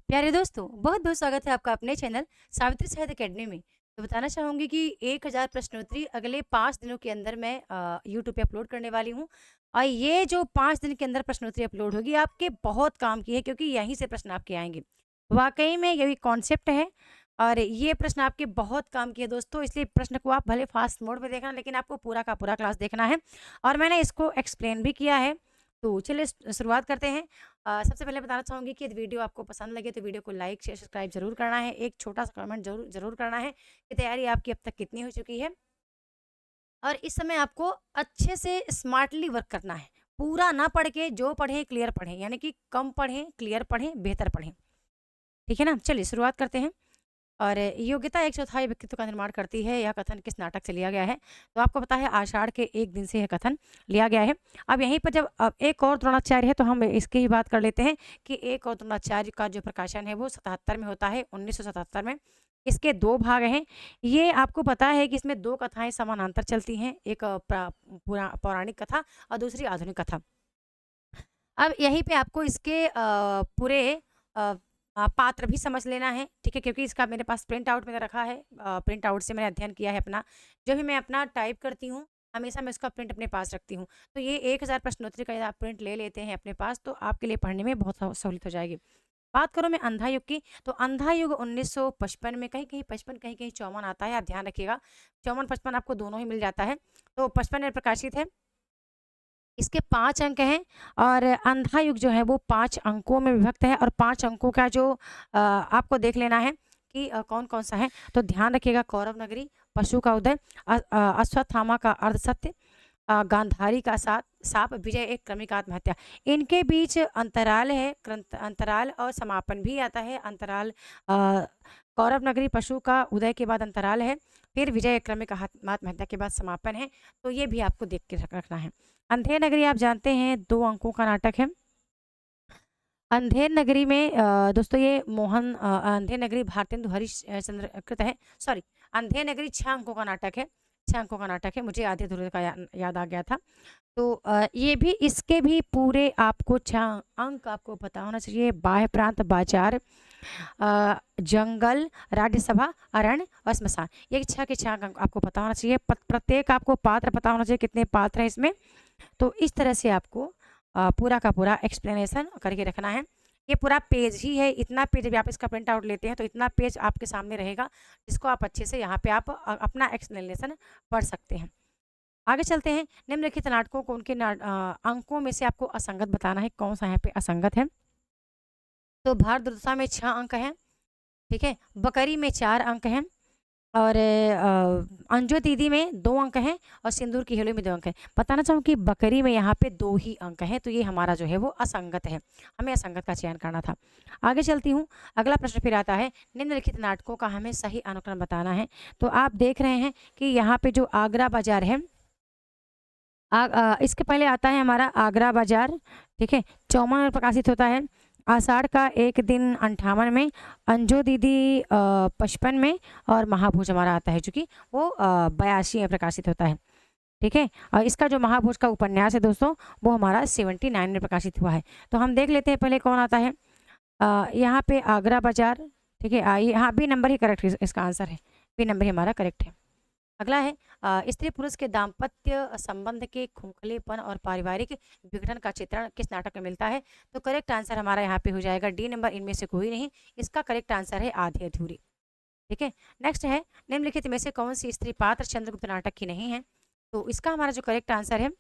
प्यारे दोस्तों, बहुत बहुत स्वागत है आपका अपने चैनल सावित्री साहित्य अकेडमी में। तो बताना चाहूँगी कि 1000 प्रश्नोत्तरी अगले 5 दिनों के अंदर मैं यूट्यूब पे अपलोड करने वाली हूँ। और ये जो 5 दिन के अंदर प्रश्नोत्तरी अपलोड होगी, आपके बहुत काम की है क्योंकि यहीं से प्रश्न आपके आएँगे। वाक़ई में यही कॉन्सेप्ट है और ये प्रश्न आपके बहुत काम की है दोस्तों, इसलिए प्रश्न को आप भले फ़ास्ट मोड में देखना, लेकिन आपको पूरा का पूरा क्लास देखना है और मैंने इसको एक्सप्लेन भी किया है। तो चलिए शुरुआत करते हैं। सबसे पहले बताना चाहूँगी कि यदि वीडियो आपको पसंद लगे तो वीडियो को लाइक, शेयर, सब्सक्राइब ज़रूर करना है। एक छोटा-सा कमेंट ज़रूर ज़रूर करना है कि तैयारी आपकी अब तक कितनी हो चुकी है और इस समय आपको अच्छे से स्मार्टली वर्क करना है। पूरा ना पढ़ के जो पढ़ें क्लियर पढ़ें, यानी कि कम पढ़ें, क्लियर पढ़ें, बेहतर पढ़ें। ठीक है ना? चलिए शुरुआत करते हैं। और योग्यता एक चौथाई व्यक्तित्व का निर्माण करती है। यह कथन किस नाटक से लिया गया है? तो आपको पता है आषाढ़ के एक दिन से यह कथन लिया गया है। अब यहीं पर जब अब एक और द्रोणाचार्य है तो हम इसकी ही बात कर लेते हैं कि एक और द्रोणाचार्य का जो प्रकाशन है वो 77 में होता है, 1977 में। इसके 2 भाग हैं। ये आपको पता है कि इसमें 2 कथाएँ समानांतर चलती हैं, एक पौराणिक कथा और दूसरी आधुनिक कथा। अब यहीं पे आपको इसके पूरे अ पात्र भी समझ लेना है, ठीक है? क्योंकि इसका मेरे पास प्रिंट आउट मैंने रखा है। प्रिंट आउट से मैंने अध्ययन किया है अपना। जो भी मैं अपना टाइप करती हूँ, हमेशा मैं उसका प्रिंट अपने पास रखती हूँ। तो ये 1000 प्रश्नोत्तरी का यदि आप प्रिंट ले लेते हैं अपने पास, तो आपके लिए पढ़ने में बहुत सहूलियत हो जाएगी। बात करूँ मैं अंधा युग की, तो अंधा युग 1955 में, कहीं-कहीं 55, कहीं-कहीं 54 आता है, आप ध्यान रखिएगा। 54-55 आपको दोनों ही मिल जाता है। तो 55 में प्रकाशित है। इसके 5 अंक हैं और अंधा युग जो है वो 5 अंकों में विभक्त है और 5 अंकों का जो आपको देख लेना है कि कौन-कौन सा है। तो ध्यान रखिएगा, कौरव नगरी, पशु का उदय, अश्वत्थामा का अर्धसत्य, गांधारी का साप, विजय एक क्रमिक आत्महत्या। इनके बीच अंतराल है, अंतराल और समापन भी आता है। अंतराल कौरव नगरी पशु का उदय के बाद अंतराल है, फिर विजय एक क्रमिक आत्महत्या के बाद समापन है। तो ये भी आपको देख के रखना है। अंधेर नगरी आप जानते हैं 2 अंकों का नाटक है। अंधेर नगरी में दोस्तों ये अंधेर नगरी भारतेंदु हरीश चंद्र कृत है। सॉरी, अंधेर नगरी 6 अंकों का नाटक है। 6 अंकों का नाटक है, मुझे आधे-अधूरे का याद आ गया था। तो ये भी, इसके भी पूरे आपको 6 अंक आपको पता होना चाहिए। बाह्य प्रांत, बाजार, जंगल, राज्यसभा, अरण्य और श्मशान। ये 6 के 6 अंक आपको पता होना चाहिए। प्रत्येक आपको पात्र पता होना चाहिए, कितने पात्र हैं इसमें। तो इस तरह से आपको पूरा का पूरा एक्सप्लेनेशन करके रखना है। ये पूरा पेज ही है, इतना पेज भी आप इसका प्रिंट आउट लेते हैं तो इतना पेज आपके सामने रहेगा, जिसको आप अच्छे से यहाँ पे आप अपना एक्सप्लेनेशन पढ़ सकते हैं। आगे चलते हैं। निम्नलिखित नाटकों को उनके अंकों में से आपको असंगत बताना है, कौन सा यहाँ पे असंगत है। तो भारत दुर्दशा में 6 अंक हैं, ठीक है? बकरी में 4 अंक हैं और अंजो दीदी में 2 अंक हैं और सिंदूर की हेलो में 2 अंक हैं। बताना चाहूँ कि बकरी में यहाँ पे 2 ही अंक हैं, तो ये हमारा जो है वो असंगत है। हमें असंगत का चयन करना था। आगे चलती हूँ। अगला प्रश्न फिर आता है, निम्नलिखित नाटकों का हमें सही अनुक्रम बताना है। तो आप देख रहे हैं कि यहाँ पे जो आगरा बाज़ार है, इसके पहले आता है हमारा आगरा बाज़ार, ठीक है? 54 में प्रकाशित होता है। आषाढ़ का एक दिन 58 में, अंजो दीदी 55 में और महाभोज हमारा आता है, चूँकि वो 82 में प्रकाशित होता है, ठीक है? और इसका जो महाभोज का उपन्यास है दोस्तों, वो हमारा 79 में प्रकाशित हुआ है। तो हम देख लेते हैं पहले कौन आता है। यहाँ पे आगरा बाज़ार, ठीक है? यहाँ बी नंबर ही करेक्ट है, इसका आंसर है। बी नंबर ही हमारा करेक्ट है। अगला है, स्त्री पुरुष के दाम्पत्य संबंध के खोखलेपन और पारिवारिक विघटन का चित्रण किस नाटक में मिलता है? तो करेक्ट आंसर हमारा यहाँ पे हो जाएगा डी नंबर, इनमें से कोई नहीं। इसका करेक्ट आंसर है आधी अधूरी, ठीक है? नेक्स्ट है, निम्नलिखित में से कौन सी स्त्री पात्र चंद्रगुप्त नाटक की नहीं है? तो इसका हमारा जो करेक्ट आंसर है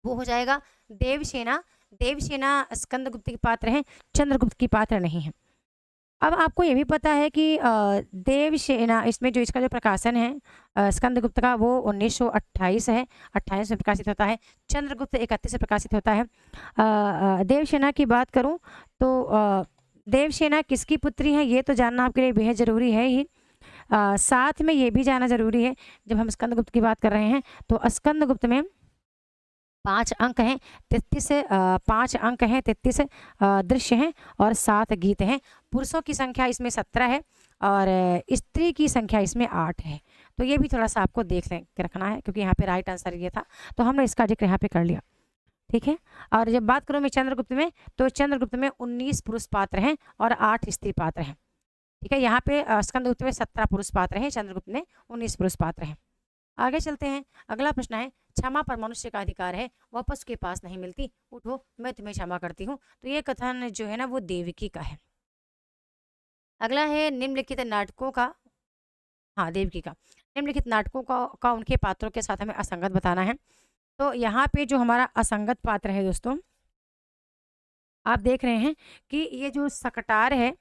वो हो जाएगा देवसेना। देवसेना स्कंदगुप्त की पात्र हैं, चंद्रगुप्त की पात्र नहीं है। अब आपको ये भी पता है कि देवसेना, इसमें जो इसका जो प्रकाशन है स्कंदगुप्त का, वो 1928 है, 28 में प्रकाशित होता है। चंद्रगुप्त 31 से प्रकाशित होता है। देवसेना की बात करूं तो देवसेना किसकी पुत्री है, ये तो जानना आपके लिए बेहद ज़रूरी है ही। साथ में ये भी जानना ज़रूरी है, जब हम स्कंदगुप्त की बात कर रहे हैं तो स्कंदगुप्त में 5 अंक हैं, 33 5 अंक हैं, 33 दृश्य हैं और 7 गीत हैं। पुरुषों की संख्या इसमें 17 है और स्त्री की संख्या इसमें 8 है। तो ये भी थोड़ा-सा आपको देख लें के रखना है, क्योंकि यहाँ पे राइट आंसर ये था, तो हमने इसका ज़िक्र यहाँ पे कर लिया। ठीक है। और जब बात करूँ मैं चंद्रगुप्त में, तो चंद्रगुप्त में 19 पुरुष पात्र हैं और 8 स्त्री पात्र हैं। ठीक है, यहाँ पे स्कंदगुप्त में 17 पुरुष पात्र हैं, चंद्रगुप्त में 19 पुरुष पात्र हैं। आगे चलते हैं। अगला प्रश्न है, क्षमा पर मनुष्य का अधिकार है, वह पशु के पास नहीं मिलती, उठो मैं तुम्हें क्षमा करती हूँ। तो ये कथन जो है ना वो देवकी का है। अगला है, निम्नलिखित नाटकों का, हाँ देवकी का, निम्नलिखित नाटकों का उनके पात्रों के साथ हमें असंगत बताना है। तो यहाँ पे जो हमारा असंगत पात्र है दोस्तों, आप देख रहे हैं कि ये जो सकटार है,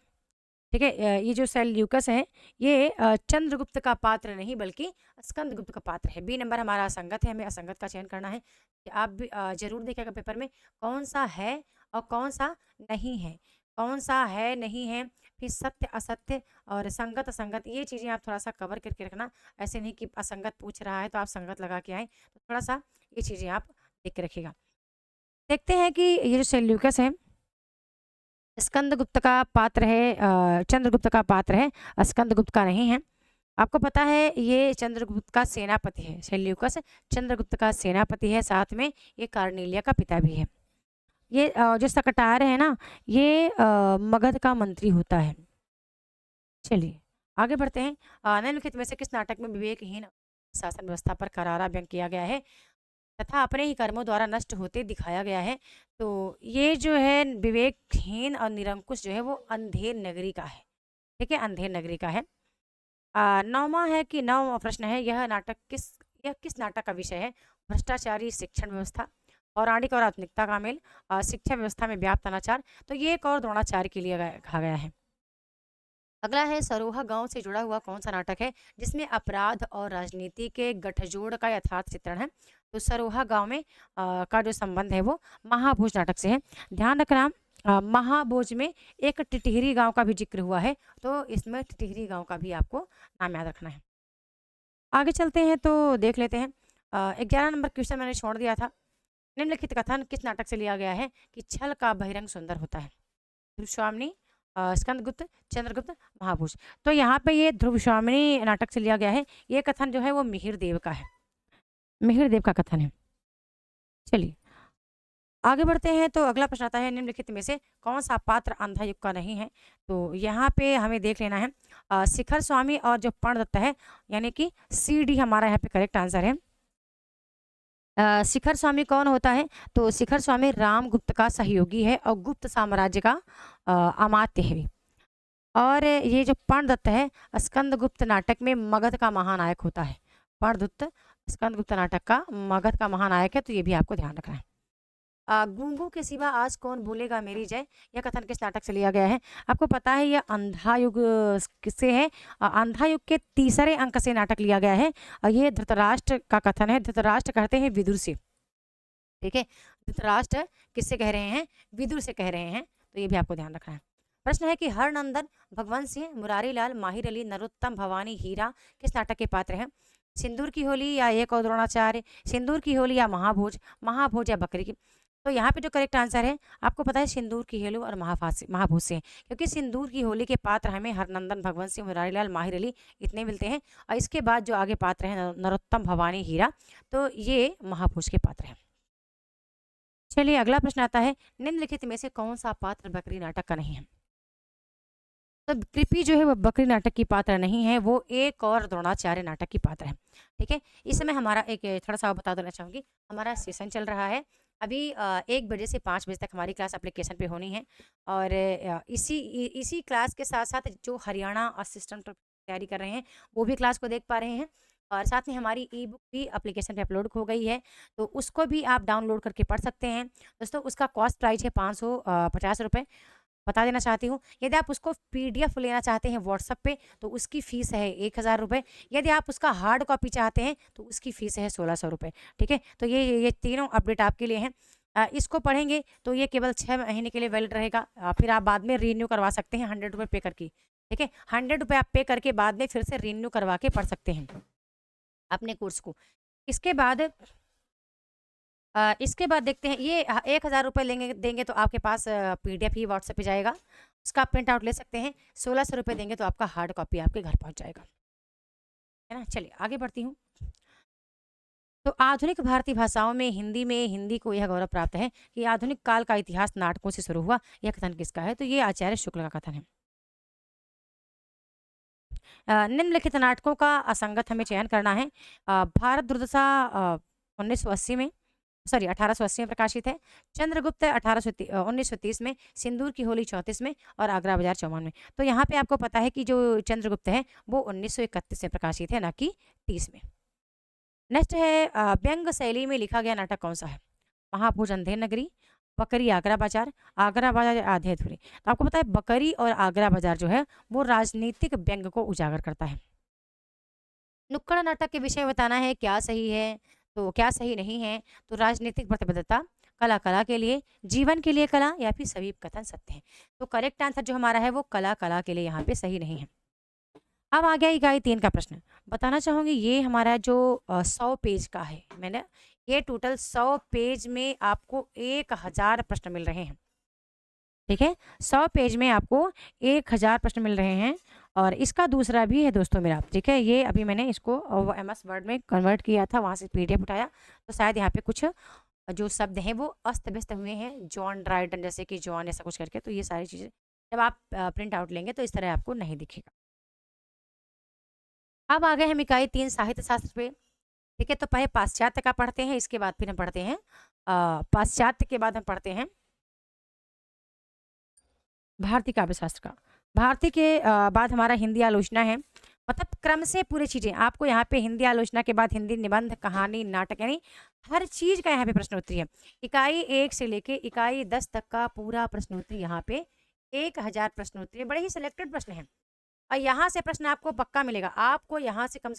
ठीक है, ये जो सेल्यूकस है, ये चंद्रगुप्त का पात्र नहीं बल्कि स्कंदगुप्त का पात्र है। बी नंबर हमारा असंगत है, हमें असंगत का चयन करना है। कि आप भी जरूर देखिएगा पेपर में कौन सा है और कौन सा नहीं है, कौन सा है नहीं है, फिर सत्य असत्य और संगत असंगत, ये चीज़ें आप थोड़ा सा कवर करके रखना। ऐसे नहीं कि असंगत पूछ रहा है तो आप संगत लगा के आए, तो थोड़ा सा ये चीज़ें आप देख के रखिएगा। देखते हैं कि ये जो सेल्यूकस है स्कंदगुप्त का पात्र है, चंद्रगुप्त का पात्र है, स्कंदगुप्त का नहीं है। आपको पता है ये चंद्रगुप्त का सेनापति है, सेल्यूकस चंद्रगुप्त का सेनापति है, साथ में ये कार्नेलिया का पिता भी है। ये जो सकटार है ना, ये मगध का मंत्री होता है। चलिए आगे बढ़ते हैं। निम्नलिखित में से किस नाटक में विवेकहीन शासन व्यवस्था पर करारा व्यंग किया गया है तथा अपने ही कर्मों द्वारा नष्ट होते दिखाया गया है? तो ये जो है विवेकहीन और निरंकुश जो है वो अंधेर नगरी का है। ठीक है, अंधेर नगरी का है। नौवां है कि नौ प्रश्न है, यह किस नाटक का विषय है? भ्रष्टाचारी शिक्षण व्यवस्था, पौराणिक और आधुनिकता का मेल, शिक्षा व्यवस्था में व्याप्त अनाचार। तो ये एक और द्रोणाचार्य के लिए कहा गया है। अगला है, सरोहा गांव से जुड़ा हुआ कौन सा नाटक है जिसमें अपराध और राजनीति के गठजोड़ का यथार्थ चित्रण है? तो सरोहा गांव में का जो संबंध है वो महाभोज नाटक से है। ध्यान रखना, महाभोज में एक टिटहिरी गांव का भी जिक्र हुआ है, तो इसमें टिटहिरी गांव का भी आपको नाम याद रखना है। आगे चलते हैं तो देख लेते हैं। 11 नंबर क्वेश्चन मैंने छोड़ दिया था। निम्नलिखित कथन किस नाटक से लिया गया है कि छल का बहिरंग सुंदर होता है? ध्रुवस्वामिनी, स्कंदगुप्त, चंद्रगुप्त, महाभूष। तो यहाँ पे ये ध्रुवस्वामिनी नाटक से लिया गया है। ये कथन जो है वो मिहिर देव का है, मिहिर देव का कथन है। चलिए आगे बढ़ते हैं। तो अगला प्रश्न आता है, निम्नलिखित में से कौन सा पात्र अंधा युग का नहीं है? तो यहाँ पे हमें देख लेना है, शिखर स्वामी और जो पर्णदत्त है, यानी कि सी डी हमारा यहाँ पे करेक्ट आंसर है। शिखर स्वामी कौन होता है? तो शिखर स्वामी रामगुप्त का सहयोगी है और गुप्त साम्राज्य का अमात्य है। और ये जो पर्णदत्त है स्कंदगुप्त नाटक में मगध का महानायक होता है। पर्णदत्त स्कंदगुप्त नाटक का मगध का महानायक है, तो ये भी आपको ध्यान रखना है। गूंगों के सिवा आज कौन बोलेगा मेरी जय, यह कथन किस नाटक से लिया गया है? आपको पता है यह अंधा युग किससे है? अंधा युग के तीसरे अंक से नाटक लिया गया है और ये धृतराष्ट्र का कथन है। धृतराष्ट्र कहते हैं विदुर से। ठीक है, धृतराष्ट्र किससे कह रहे हैं? विदुर से कह रहे हैं, तो ये भी आपको ध्यान रखना है। प्रश्न है कि हरनंदन, भगवंत सिंह, मुरारी लाल, माहिर अली, नरोत्तम, भवानी, हीरा किस नाटक के पात्र हैं? सिंदूर की होली या एक और द्रोणाचार्य, सिंदूर की होली या महाभोज, महाभोज या बकरी की? तो यहाँ पे जो करेक्ट आंसर है आपको पता है सिंदूर की होली और महाभोज से, क्योंकि सिंदूर की होली के पात्र हमें हरनंदन, भगवंत सिंह, मुरारी लाल, माहिर अली इतने मिलते हैं और इसके बाद जो आगे पात्र हैं नरोत्तम, भवानी, हीरा, तो ये महाभोज के पात्र हैं। चलिए अगला प्रश्न आता है, निम्नलिखित में से कौन सा पात्र बकरी नाटक का नहीं है? तो कृपी जो है वो बकरी नाटक की पात्र नहीं है, वो एक और द्रोणाचार्य नाटक की पात्र है। ठीक है, इस समय हमारा एक थोड़ा सा बता देना चाहूँगी, हमारा सेशन चल रहा है अभी 1 बजे से 5 बजे तक हमारी क्लास एप्लीकेशन पे होनी है। और इसी क्लास के साथ साथ जो हरियाणा असिस्टेंट तैयारी कर रहे हैं वो भी क्लास को देख पा रहे हैं, और साथ में हमारी ई बुक भी एप्लीकेशन पे अपलोड हो गई है, तो उसको भी आप डाउनलोड करके पढ़ सकते हैं। दोस्तों उसका कॉस्ट प्राइस है 550 रुपये। बता देना चाहती हूँ, यदि आप उसको पीडीएफ लेना चाहते हैं व्हाट्सएप पे तो उसकी फ़ीस है 1000 रुपये। यदि आप उसका हार्ड कॉपी चाहते हैं तो उसकी फ़ीस है 1600 रुपये। ठीक है, तो ये तीनों अपडेट आपके लिए हैं। इसको पढ़ेंगे तो ये केवल 6 महीने के लिए वैलिड रहेगा, फिर आप बाद में रीन्यू करवा सकते हैं 100 रुपये पे करके। ठीक है, 100 रुपये आप पे करके बाद में फिर से रीन्यू करवा के पढ़ सकते हैं अपने कोर्स को। इसके बाद देखते हैं, ये 1000 रुपये देंगे तो आपके पास पीडीएफ ही व्हाट्सएप पे जाएगा, उसका आप प्रिंट आउट ले सकते हैं। 1600 रुपये देंगे तो आपका हार्ड कॉपी आपके घर पहुंच जाएगा, है ना। चलिए आगे बढ़ती हूँ। तो आधुनिक भारतीय भाषाओं में हिंदी को यह गौरव प्राप्त है कि आधुनिक काल का इतिहास नाटकों से शुरू हुआ। यह कथन किसका है? तो ये आचार्य शुक्ल का कथन है। निम्नलिखित नाटकों का असंगत हमें चयन करना है। भारत दुर्दशा 1980 में, सॉरी 1880 में प्रकाशित है। चंद्रगुप्त 1930 में, सिंदूर की होली 34 में और आगरा बाजार 54 में। तो यहाँ पे आपको पता है कि जो चंद्रगुप्त है वो 1931 में प्रकाशित है, ना कि 30 में। नेक्स्ट है व्यंग शैली में लिखा गया नाटक कौन सा है? महाभोज अंधेर नगरी, बकरी आगरा बाजार आधे अधूरे। तो आपको पता है बकरी और आगरा बाजार जो है वो राजनीतिक व्यंग को उजागर करता है। नुक्कड़ नाटक के विषय में बताना है क्या सही है, तो क्या सही नहीं है। तो राजनीतिक प्रतिबद्धता, कला कला के लिए, जीवन के लिए कला, या फिर सभी कथन सत्य है। तो करेक्ट आंसर जो हमारा है वो कला कला के लिए यहाँ पे सही नहीं है। अब आ गया इकाई 3 का प्रश्न। बताना चाहूंगी ये हमारा जो 100 पेज का है, मैंने ये टोटल 100 पेज में आपको 1000 प्रश्न मिल रहे हैं। ठीक है, 100 पेज में आपको 1000 प्रश्न मिल रहे हैं। और इसका दूसरा भी है दोस्तों मेरा। ठीक है, ये अभी मैंने इसको MS वर्ड में कन्वर्ट किया था, वहाँ से PDF उठाया, तो शायद यहाँ पे कुछ जो शब्द हैं वो अस्त व्यस्त हुए हैं, जॉन ड्राइडन जैसे कि जॉन ऐसा कुछ करके। तो ये सारी चीज़ें जब आप प्रिंट आउट लेंगे तो इस तरह आपको नहीं दिखेगा। अब आ गए हम इकाई 3 साहित्य शास्त्र पे। ठीक है, तो पहले पाश्चात्य का पढ़ते हैं, इसके बाद फिर हम पढ़ते हैं पाश्चात्य के बाद हम पढ़ते हैं भारतीय काव्य शास्त्र का। भारतीय के बाद हमारा हिंदी आलोचना है। मतलब क्रम से पूरी चीजें आपको यहाँ पे हिंदी आलोचना के बाद हिंदी निबंध, कहानी, नाटक, यानी हर चीज का यहाँ पे प्रश्नोत्तरी है। इकाई 1 से लेके इकाई 10 तक का पूरा प्रश्नोत्तरी यहाँ पे 1000 प्रश्नोत्तरी, बड़े ही सिलेक्टेड प्रश्न है। और यहाँ से प्रश्न आपको पक्का मिलेगा। आपको यहाँ से कम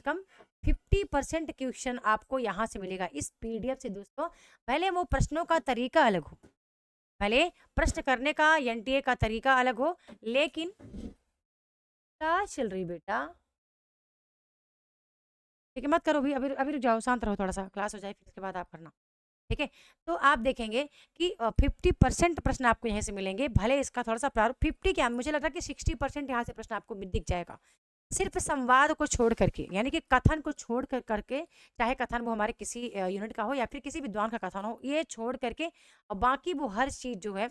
50% क्वेश्चन आपको यहाँ से मिलेगा इस PDF से दोस्तों। भले वो प्रश्नों का तरीका अलग हो, भले प्रश्न करने का NTA का तरीका अलग हो, लेकिन क्या चल रही बेटा? ठीक है, मत करो भी, अभी अभी रुक जाओ, शांत रहो, थोड़ा सा क्लास हो जाए फिर उसके बाद आप करना। ठीक है, तो आप देखेंगे कि 50% प्रश्न आपको यहाँ से मिलेंगे। भले इसका थोड़ा सा प्रारूप 50 क्या, मुझे लग रहा है कि 60% यहाँ से प्रश्न आपको दिख जाएगा। सिर्फ संवाद को छोड़ करके, यानी कि कथन को छोड़ करके, चाहे कथन वो हमारे किसी यूनिट का हो या फिर किसी विद्वान का कथन हो, ये छोड़ करके और बाकी वो हर चीज जो है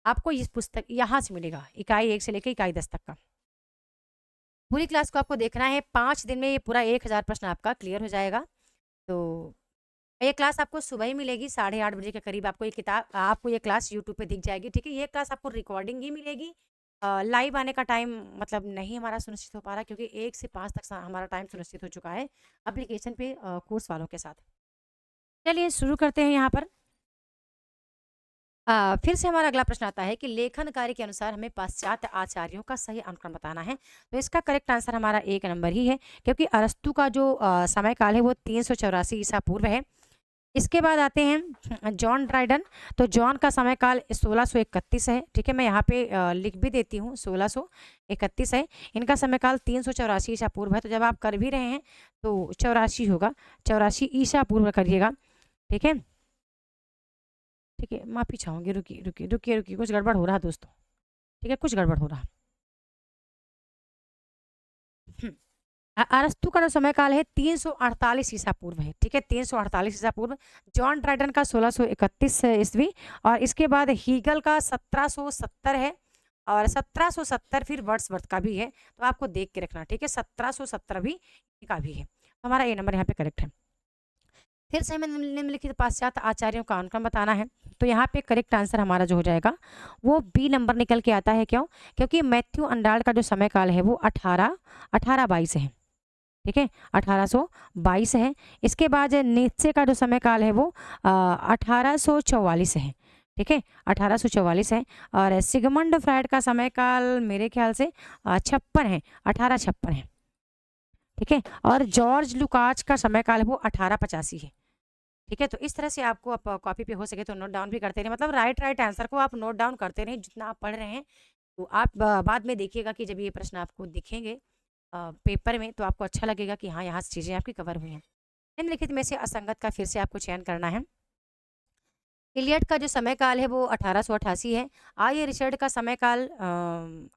आपको इस पुस्तक यहाँ से मिलेगा, इकाई 1 से लेकर इकाई 10 तक का। पूरी क्लास को आपको देखना है, 5 दिन में ये पूरा 1000 प्रश्न आपका क्लियर हो जाएगा। तो ये क्लास आपको सुबह ही मिलेगी 8:30 बजे के करीब। आपको ये क्लास यूट्यूब पे दिख जाएगी। ठीक है, ये क्लास आपको रिकॉर्डिंग ही मिलेगी। लाइव आने का टाइम मतलब नहीं हमारा सुनिश्चित हो पा रहा, क्योंकि 1 से 5 तक हमारा टाइम सुनिश्चित हो चुका है एप्लीकेशन पे कोर्स वालों के साथ। चलिए शुरू करते हैं यहाँ पर। फिर से हमारा अगला प्रश्न आता है कि लेखन कार्य के अनुसार हमें पाश्चात्य आचार्यों का सही अनुक्रम बताना है। तो इसका करेक्ट आंसर हमारा 1 नंबर ही है, क्योंकि अरस्तु का जो समय काल है वो 384 ईसा पूर्व है। इसके बाद आते हैं जॉन ड्राइडन। तो जॉन का समय काल 1631 है। ठीक है, मैं यहाँ पे लिख भी देती हूँ, 1631 है। इनका समय काल 384 ईसा पूर्व है। तो जब आप कर भी रहे हैं तो 84 होगा, 84 ईसा पूर्व करिएगा। ठीक है, ठीक है, माफी चाहूंगी, रुकिए रुकिए रुकिए रुकिए, कुछ गड़बड़ हो रहा है दोस्तों। ठीक है, कुछ गड़बड़ हो रहा। अरस्तु का जो समय काल है 348 ईसा पूर्व है। ठीक है, 348 ईसा पूर्व। जॉन ड्राइडन का 1631 ईस्वी। और इसके बाद हीगल का 1770 है। और 1770 फिर वर्ड्सवर्थ का भी है, तो आपको देख के रखना। ठीक है, 1770 भी का भी है। तो हमारा A नंबर यहाँ पे करेक्ट है। फिर से हमें निम्नलिखित पाश्चात्य आचार्यों का अनुक्रम बताना है। तो यहाँ पे करेक्ट आंसर हमारा जो हो जाएगा वो B नंबर निकल के आता है। क्यों? क्योंकि मैथ्यू अंडार्ड का जो समय काल है वो 1822 है। ठीक है, 1822 है। इसके बाद नीत्शे का जो समय काल है वो 1844 है। ठीक है, 1844 है। और सिगमंड फ्रायड का समय काल मेरे ख्याल से 56 है, 1856 है। ठीक है, और जॉर्ज लुकाच का समय काल है वो 1885 है। ठीक है, तो इस तरह से आपको आप कॉपी पे हो सके तो नोट डाउन भी करते रहे, मतलब राइट आंसर को आप नोट डाउन करते रहें जितना आप पढ़ रहे हैं। तो आप बाद में देखिएगा कि जब ये प्रश्न आपको दिखेंगे पेपर में, तो आपको अच्छा लगेगा कि हाँ यहाँ से चीज़ें आपकी कवर हुई हैं। निम्नलिखित में से असंगत का फिर से आपको चयन करना है। इलियट का जो समय काल है वो 1888 है। आर्य रिचर्ड का समय काल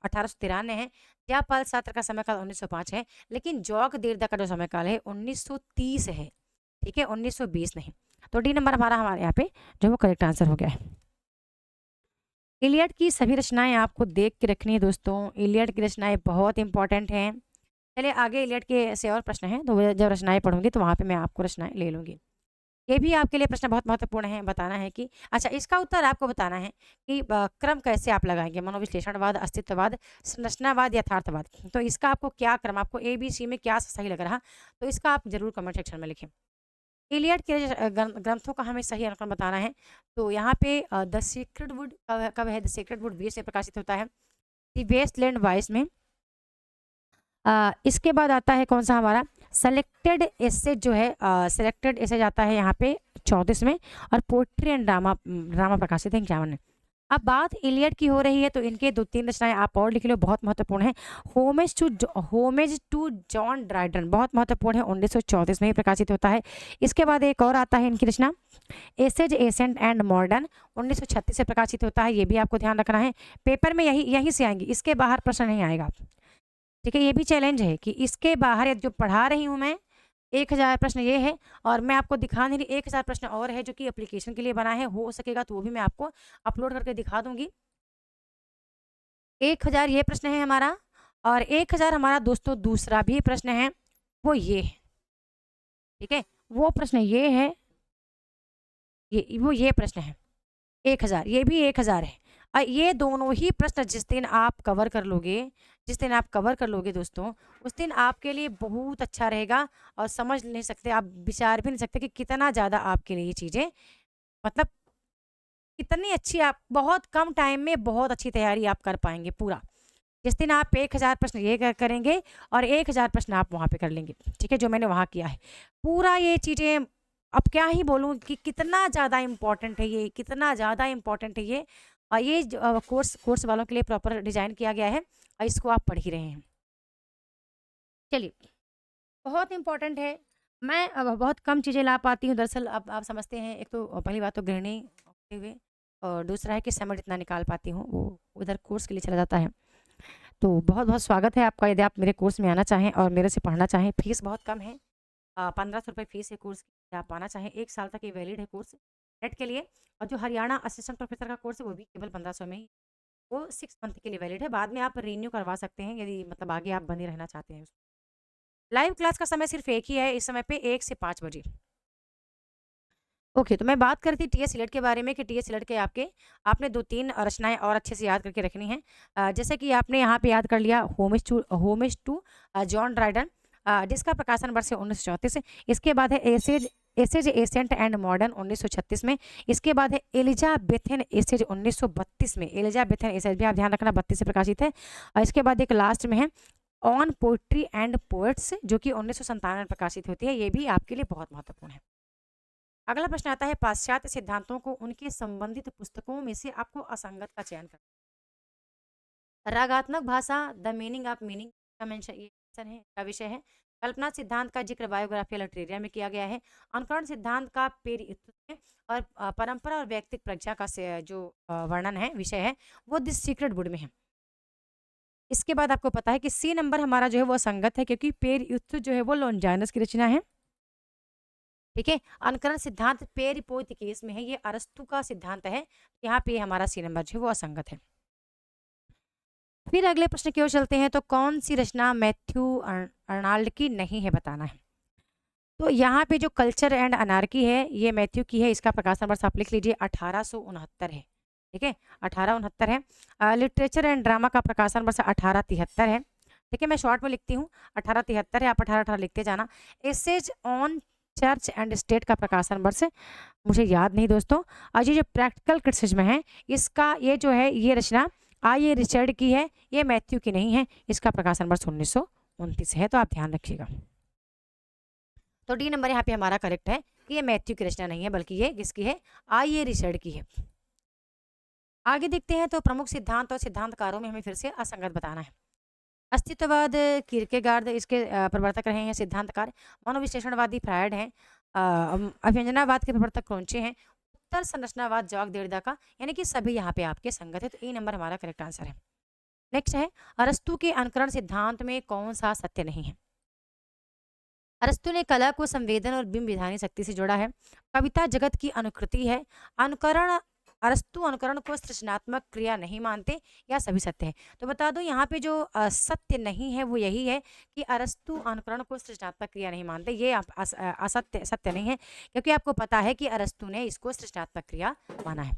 1893 है। जयपाल सात्र का समय काल 1905 है। लेकिन जॉक देरदा का जो समय काल है 1930 है। ठीक है, 1920 नहीं। तो डी नंबर हमारे यहाँ पे जो वो करेक्ट आंसर हो गया है। इलियड की सभी रचनाएं आपको देख के रखनी है दोस्तों। इलियड की रचनाएं बहुत इंपॉर्टेंट हैं। चलिए आगे इलियड के से और प्रश्न हैं, तो जब रचनाएं पढ़ूंगी तो वहाँ पे मैं आपको रचनाएं ले लूंगी। ये भी आपके लिए प्रश्न बहुत महत्वपूर्ण है, बताना है कि अच्छा इसका उत्तर आपको बताना है कि क्रम कैसे आप लगाएंगे, मनोविश्लेषणवाद, अस्तित्ववाद, संरचनावाद, यथार्थवाद। तो इसका आपको क्या क्रम, आपको ए बी सी में क्या सही लग रहा, तो इसका आप जरूर कमेंट सेक्शन में लिखें। इलियड के ग्रंथों का हमें सही अनुक्रम बताना है। तो यहाँ पे द सीक्रेट वुड कब है, द सीक्रेट वुड 20 से प्रकाशित होता है, द वेस्टलैंड वॉइस में। इसके बाद आता है कौन सा हमारा सेलेक्टेड एसेज जो है, सेलेक्टेड एसेज आता है यहाँ पे 34 में, और पोट्री एंड ड्रामा ड्रामा प्रकाशित है 51 में। अब बात इलियड की हो रही है तो इनके 2-3 रचनाएं आप और लिख लो, बहुत महत्वपूर्ण है। होमेज टू जॉन ड्राइडन बहुत महत्वपूर्ण है, 1934 में ही प्रकाशित होता है। इसके बाद एक और आता है इनकी रचना एसेज एसेंट एंड मॉडर्न, 1936 से प्रकाशित होता है। ये भी आपको ध्यान रखना है, पेपर में यहीं से आएंगी, इसके बाहर प्रश्न नहीं आएगा। ठीक है, ये भी चैलेंज है कि इसके बाहर जो पढ़ा रही हूँ मैं 1000 प्रश्न ये है, और मैं आपको दिखा नहीं रही 1000 प्रश्न और है जो कि एप्लीकेशन के लिए बना है, हो सकेगा तो वो भी मैं आपको अपलोड करके दिखा दूंगी। 1000 ये प्रश्न है हमारा, और 1000 हमारा दोस्तों दूसरा भी प्रश्न है, वो ये है। ठीक है, वो प्रश्न ये है, ये प्रश्न है 1000, ये भी 1000 है। ये दोनों ही प्रश्न जिस दिन आप कवर कर लोगे, जिस दिन आप कवर कर लोगे दोस्तों, उस दिन आपके लिए बहुत अच्छा रहेगा। और समझ नहीं सकते, आप विचार भी नहीं सकते कि कितना ज़्यादा आपके लिए ये चीज़ें, मतलब कितनी अच्छी, आप बहुत कम टाइम में बहुत अच्छी तैयारी आप कर पाएंगे पूरा। जिस दिन आप 1000 प्रश्न ये करेंगे और 1000 प्रश्न आप वहाँ पे कर लेंगे, ठीक है, जो मैंने वहाँ किया है पूरा, ये चीज़ें अब क्या ही बोलूँ कि कितना ज़्यादा इम्पोर्टेंट है ये, कितना ज़्यादा इम्पोर्टेंट है ये। और ये कोर्स वालों के लिए प्रॉपर डिजाइन किया गया है, और इसको आप पढ़ ही रहे हैं। चलिए, बहुत इम्पोर्टेंट है। मैं अब बहुत कम चीज़ें ला पाती हूँ दरअसल, अब आप समझते हैं, एक तो पहली बात तो गृहिणी होते हुए, और दूसरा है कि समय जितना निकाल पाती हूँ वो उधर कोर्स के लिए चला जाता है। तो बहुत बहुत स्वागत है आपका, यदि आप मेरे कोर्स में आना चाहें और मेरे से पढ़ना चाहें। फीस बहुत कम है, 1500 रुपये फीस है कोर्स की। आप आना चाहें, 1 साल तक ये वैलिड है कोर्स नेट के लिए। और जो हरियाणा असिस्टेंट प्रोफेसर का कोर्स है वो भी केवल 1500 में ही, वो 6 मंथ के लिए वैलिड है, बाद में आप रीन्यू करवा सकते हैं यदि मतलब आगे आप बने रहना चाहते हैं। लाइव क्लास का समय सिर्फ एक ही है इस समय पे, 1 से 5 बजे। ओके, तो मैं बात करती थी टीएस इलियड के बारे में कि टीएस इलियड के आपने 2-3 रचनाएं और अच्छे से याद करके रखनी है। जैसे कि आपने यहाँ पे याद कर लिया होमेज टू जॉन ड्राइडन, जिसका प्रकाशन वर्ष है 1934। इसके बाद है एसेज एसेंट एंड मॉडर्न 1936 में। इसके बाद है एलिजाबेथन एसेज 1932 में। एलिजाबेथन एसेज भी आप ध्यान रखना 32 से प्रकाशित है। और इसके बाद एक लास्ट में है ऑन पोइट्री एंड पोएट्स, जो कि 1997 में प्रकाशित होती है। ये भी आपके लिए बहुत महत्वपूर्ण है। अगला प्रश्न आता है पाश्चात्य सिद्धांतों को उनके संबंधित पुस्तकों में से आपको असंगत का चयन करना। रागात्मक भाषा, द मीनिंग ऑफ मीनिंग का मेंशन, ये मेंशन है का विषय है। कल्पना सिद्धांत का जिक्र बायोग्राफी लिटरेरिया में किया गया है। अनुकरण सिद्धांत का पेरियुक्त है। और परंपरा और व्यक्तिक प्रज्ञा का जो वर्णन है, विषय है, वो द सीक्रेट वुड में है। इसके बाद आपको पता है कि सी नंबर हमारा जो है वो असंगत है, क्योंकि पेरियुक्त जो है वो लॉन्जाइनस की रचना है। ठीक है, अनुकरण सिद्धांत पेरिपोइथिकेस में है, ये अरस्तु का सिद्धांत है। यहाँ पे हमारा सी नंबर जो है वो असंगत है। फिर अगले प्रश्न की ओर चलते हैं, तो कौन सी रचना मैथ्यू अर्नाल्ड की नहीं है, बताना है। तो यहाँ पे जो कल्चर एंड अनार्की है ये मैथ्यू की है, इसका प्रकाशन वर्ष आप लिख लीजिए 1869 है। ठीक है, 1869 है। लिटरेचर एंड ड्रामा का प्रकाशन वर्ष 1873 है। ठीक है, मैं शॉर्ट में लिखती हूँ, 1873 है, आप 18 लिखते जाना। Essays on church and state का प्रकाशन वर्ष मुझे याद नहीं दोस्तों। और ये जो प्रैक्टिकल क्रिटिसिज्म है, इसका ये जो है ये रचना ये रिचर्ड की है, ये मैथ्यू की नहीं है। इसका प्रकाशन वर्ष 1929 है, तो आप ध्यान रखिएगा। तो डी नंबर यहाँ पे हमारा करेक्ट है कि ये मैथ्यू की रचना नहीं है, बल्कि ये किसकी है, ये रिचर्ड की है। आगे देखते हैं, तो प्रमुख सिद्धांत और सिद्धांतकारों में हमें फिर से असंगत बताना है। अस्तित्ववाद किरकेगार्ड इसके प्रवर्तक रहे हैं, सिद्धांतकार। मनोविश्लेषणवादी फ्रायड हैं। अभिव्यंजनावाद के प्रवर्तक क्रोंचे हैं। उत्तर संरचनावाद जॉक देरदा का, यानी कि सभी यहाँ पे आपके संगत है, तो ए नंबर हमारा करेक्ट आंसर है। नेक्स्ट है, अरस्तु के अनुकरण सिद्धांत में कौन सा सत्य नहीं है। अरस्तु ने कला को संवेदन और बिंब विधानी शक्ति से जोड़ा है। कविता जगत की अनुकृति है। अनुकरण अरस्तु अनुकरण को सृजनात्मक क्रिया नहीं मानते, या सभी सत्य है। तो बता दो यहाँ पे जो सत्य नहीं है वो यही है कि अरस्तु अनुकरण को सृजनात्मक क्रिया नहीं मानते। ये असत्य सत्य नहीं है, क्योंकि आपको पता है कि अरस्तु ने इसको सृजनात्मक क्रिया माना है।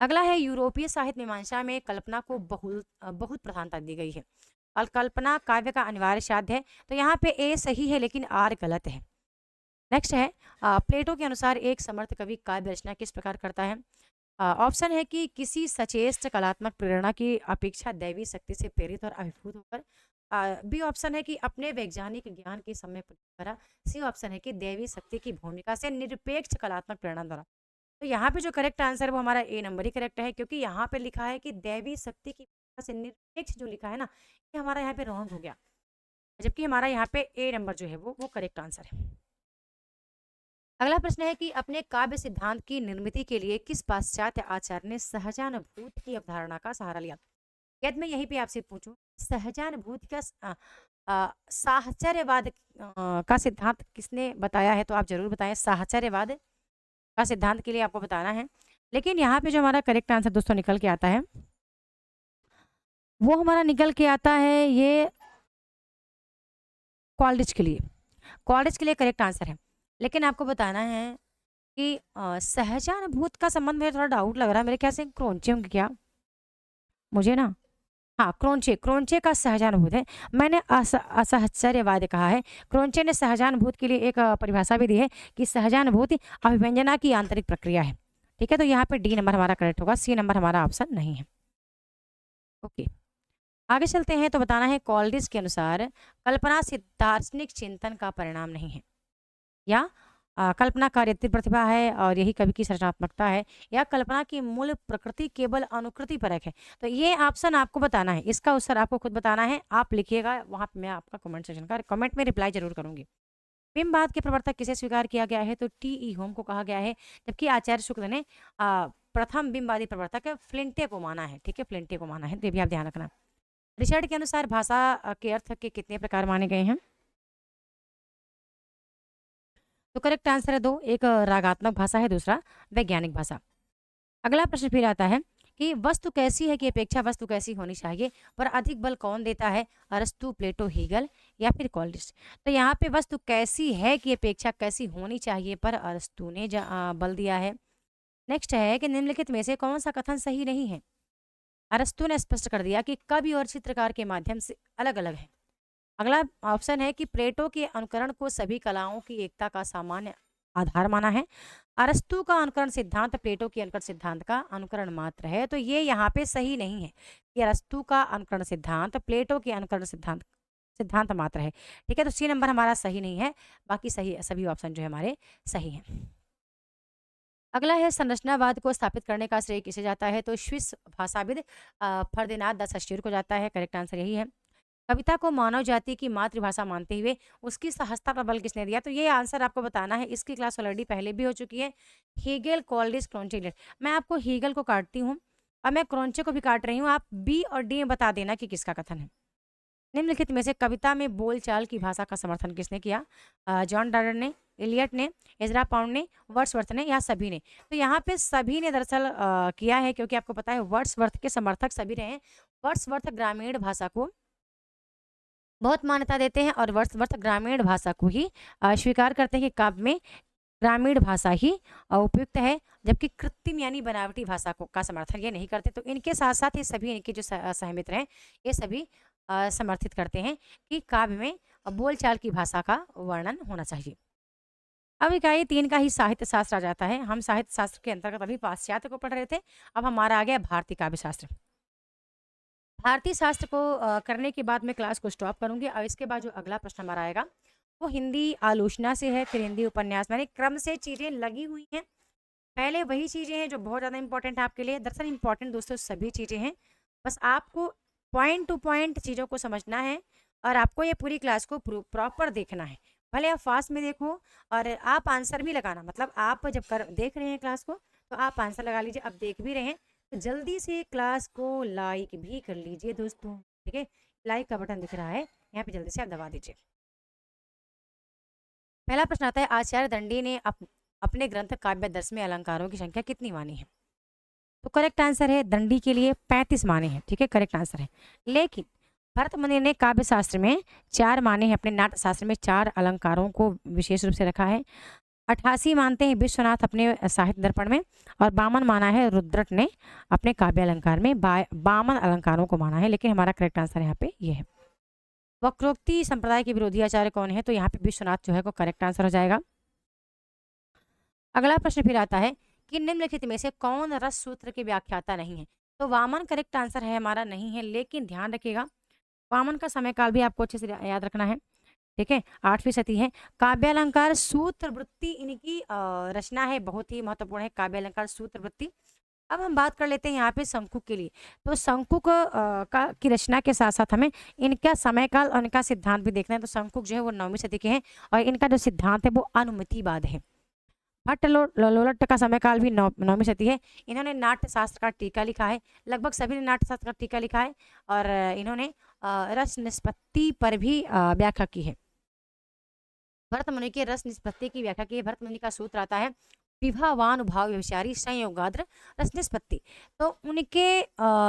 अगला है, यूरोपीय साहित्य मीमांसा में कल्पना को बहुत प्रधानता दी गई है। और कल्पना काव्य का अनिवार्य साध्य है। तो यहाँ पे ए सही है लेकिन आर गलत है। नेक्स्ट है, प्लेटो के अनुसार एक समर्थ कवि काव्य रचना किस प्रकार करता है। ऑप्शन है कि किसी सचेष्ट कलात्मक प्रेरणा की अपेक्षा दैवी शक्ति से प्रेरित और अभिभूत होकर। बी ऑप्शन है कि अपने वैज्ञानिक ज्ञान के समय द्वारा। सी ऑप्शन है कि दैवी शक्ति की भूमिका से निरपेक्ष कलात्मक प्रेरणा द्वारा। तो यहाँ पे जो करेक्ट आंसर है वो हमारा ए नंबर ही करेक्ट है, क्योंकि यहाँ पे लिखा है कि दैवी शक्ति की भूमिका से निरपेक्ष जो लिखा है ना, ये हमारा यहाँ पे रॉन्ग हो गया, जबकि हमारा यहाँ पे ए नंबर जो है वो करेक्ट आंसर है। अगला प्रश्न है कि अपने काव्य सिद्धांत की निर्मिति के लिए किस पाश्चात्य आचार्य ने सहजानुभूति की अवधारणा का सहारा लिया। यदि मैं यहीं पे आपसे पूछूं, सहजानुभूति का साहचर्यवाद का सिद्धांत किसने बताया है, तो आप जरूर बताएं। साहचर्यवाद का सिद्धांत के लिए आपको बताना है। लेकिन यहाँ पे जो हमारा करेक्ट आंसर दोस्तों निकल के आता है, वो हमारा निकल के आता है ये कॉलेज के लिए। कॉलेज के लिए करेक्ट आंसर है। लेकिन आपको बताना है कि सहजानुभूत का संबंध मुझे थोड़ा डाउट लग रहा है। मेरे ख्याल से क्रोंचे होंगे क्या, मुझे ना, हाँ क्रोंचे, क्रोंचे का सहजानुभूत है। मैंने असहचर्यवाद कहा है। क्रोंचे ने सहजानुभूत के लिए एक परिभाषा भी दी है कि सहजानुभूति अभिव्यंजना की आंतरिक प्रक्रिया है। ठीक है, तो यहाँ पे डी नंबर हमारा करेक्ट होगा, सी नंबर हमारा ऑप्शन नहीं है। ओके, आगे चलते हैं। तो बताना है, कॉलरिज के अनुसार कल्पना दार्शनिक चिंतन का परिणाम नहीं है, या कल्पना कार्यात्मक प्रतिभा है और यही कवि की सृजनात्मकता है, या कल्पना की मूल प्रकृति केवल अनुकृति परक है। तो ये ऑप्शन आपको बताना है, इसका उत्तर आपको खुद बताना है। आप लिखिएगा वहाँ पे, मैं आपका कमेंट सेक्शन का कमेंट में रिप्लाई जरूर करूंगी। बिंबवाद के प्रवर्तक किसे स्वीकार किया गया है, तो टी ई होम को कहा गया है, जबकि आचार्य शुक्ल ने प्रथम बिंबवादी प्रवर्तक फ्लिंटे को माना है। ठीक है, फ्लिंटे को माना है, तो ये भी आप ध्यान रखना। रिचर्ड के अनुसार भाषा के अर्थ के कितने प्रकार माने गए हैं, तो करेक्ट आंसर है दो, एक रागात्मक भाषा है, दूसरा वैज्ञानिक भाषा। अगला प्रश्न फिर आता है कि वस्तु कैसी है की अपेक्षा वस्तु कैसी होनी चाहिए पर अधिक बल कौन देता है, अरस्तु, प्लेटो, हीगल या फिर कॉलरिज। तो यहाँ पे वस्तु कैसी है की अपेक्षा कैसी होनी चाहिए पर अरस्तु ने बल दिया है। नेक्स्ट है कि निम्नलिखित में से कौन सा कथन सही नहीं है। अरस्तु ने स्पष्ट कर दिया कि कवि और चित्रकार के माध्यम से अलग अलग है। अगला ऑप्शन है कि प्लेटो के अनुकरण को सभी कलाओं की एकता का सामान्य आधार माना है। अरस्तु का अनुकरण सिद्धांत प्लेटो के अनुकरण सिद्धांत का अनुकरण मात्र है। तो ये यहाँ पे सही नहीं है कि अरस्तु का अनुकरण सिद्धांत प्लेटो के अनुकरण सिद्धांत सिद्धांत मात्र है। ठीक है, तो सी नंबर हमारा सही नहीं है, बाकी सही सभी ऑप्शन जो है हमारे सही हैं। अगला है, संरचनावाद को स्थापित करने का श्रेय किसे जाता है, तो स्विस भाषाविद फर्दिनांद द सस्यूर को जाता है। करेक्ट आंसर यही है। कविता को मानव जाति की मातृभाषा मानते हुए उसकी सहजता पर बल किसने दिया, तो ये आंसर आपको बताना है। इसकी क्लास ऑलरेडी पहले भी हो चुकी है। Hegel, Coleridge, Croce. मैं आपको हीगल को काटती हूँ और मैं क्रोंचे को भी काट रही हूँ। आप बी और डी में बता देना कि किसका कथन है। निम्नलिखित में से कविता में बोलचाल की भाषा का समर्थन किसने किया, जॉन डार्डन ने, इलियट ने, एजरा पाउंड ने, वर्ड्सवर्थ ने या सभी ने। तो यहाँ पे सभी ने दरअसल किया है, क्योंकि आपको पता है वर्ड्सवर्थ के समर्थक सभी रहे हैं। वर्ड्सवर्थ ग्रामीण भाषा को बहुत मान्यता देते हैं और वर्ड्सवर्थ ग्रामीण भाषा को ही स्वीकार करते हैं कि काव्य में ग्रामीण भाषा ही उपयुक्त है, जबकि कृत्रिम यानी बनावटी भाषा को का समर्थन ये नहीं करते। तो इनके साथ साथ ये सभी इनके जो सहमित रहे, ये सभी समर्थित करते हैं कि काव्य में बोलचाल की भाषा का वर्णन होना चाहिए। अब इकाई 3 का ही साहित्य शास्त्र आ जाता है। हम साहित्य शास्त्र के अंतर्गत अभी पाश्चात्य को पढ़ रहे थे, अब हमारा आ गया भारतीय काव्य शास्त्र। भारतीय शास्त्र को करने के बाद मैं क्लास को स्टॉप करूंगी और इसके बाद जो अगला प्रश्न हमारा आएगा वो हिंदी आलोचना से है, फिर हिंदी उपन्यास। मैंने क्रम से चीज़ें लगी हुई हैं, पहले वही चीज़ें हैं जो बहुत ज़्यादा इंपॉर्टेंट है आपके लिए। दरअसल इंपॉर्टेंट दोस्तों सभी चीज़ें हैं, बस आपको पॉइंट टू पॉइंट चीज़ों को समझना है और आपको ये पूरी क्लास को प्रॉपर देखना है। भले आप फास्ट में देखो और आप आंसर भी लगाना, मतलब आप जब देख रहे हैं क्लास को तो आप आंसर लगा लीजिए। अब देख भी रहे हैं तो जल्दी से क्लास को लाइक भी कर लीजिए दोस्तों। ठीक है, लाइक का बटन दिख रहा है यहाँ पे, जल्दी से आप दबा दीजिए। पहला प्रश्न आता है, आचार्य दंडी ने अपने ग्रंथ काव्यदर्श में अलंकारों की संख्या कितनी मानी है? तो करेक्ट आंसर है दंडी के लिए 35 माने हैं। ठीक है, करेक्ट आंसर है। लेकिन भरत मुनि ने काव्य शास्त्र में 4 माने हैं, अपने नाट्य शास्त्र में 4 अलंकारों को विशेष रूप से रखा है। 88 मानते हैं विश्वनाथ अपने साहित्य दर्पण में, और 52 माना है रुद्रट ने अपने काव्य अलंकार में। 52 अलंकारों को माना है, लेकिन हमारा करेक्ट आंसर यहाँ पे ये है। वक्रोक्ति संप्रदाय के विरोधी आचार्य कौन है? तो यहाँ पे विश्वनाथ जो है वो करेक्ट आंसर हो जाएगा। अगला प्रश्न फिर आता है कि निम्नलिखित में से कौन रस सूत्र के व्याख्याता नहीं है? तो वामन करेक्ट आंसर है हमारा, नहीं है। लेकिन ध्यान रखिएगा, वामन का समय काल भी आपको अच्छे से याद रखना है। ठीक है, 8वीं शती है। काव्यालंकार सूत्र वृत्ति इनकी रचना है, बहुत ही महत्वपूर्ण है काव्यालंकार सूत्र वृत्ति। अब हम बात कर लेते हैं यहाँ पे शंकुक के लिए। तो शंकुक की रचना के साथ साथ हमें इनका समय काल और इनका सिद्धांत भी देखना है। तो शंकुक जो है वो 9वीं सदी के हैं, और इनका जो सिद्धांत है वो अनुमितिवाद है। भट्ट लोलट का समय काल भी 9वीं सदी है। इन्होंने नाट्य शास्त्र का टीका लिखा है, लगभग सभी ने नाट्य शास्त्र का टीका लिखा है, और इन्होंने रस निष्पत्ति पर भी व्याख्या की है। भरत मुनि के रस निष्पत्ति की व्याख्या की है। भरत मुनि का सूत्र आता है, विभावान भाव व्यभिचारी संयोगाद्र रस निष्पत्ति। तो उनके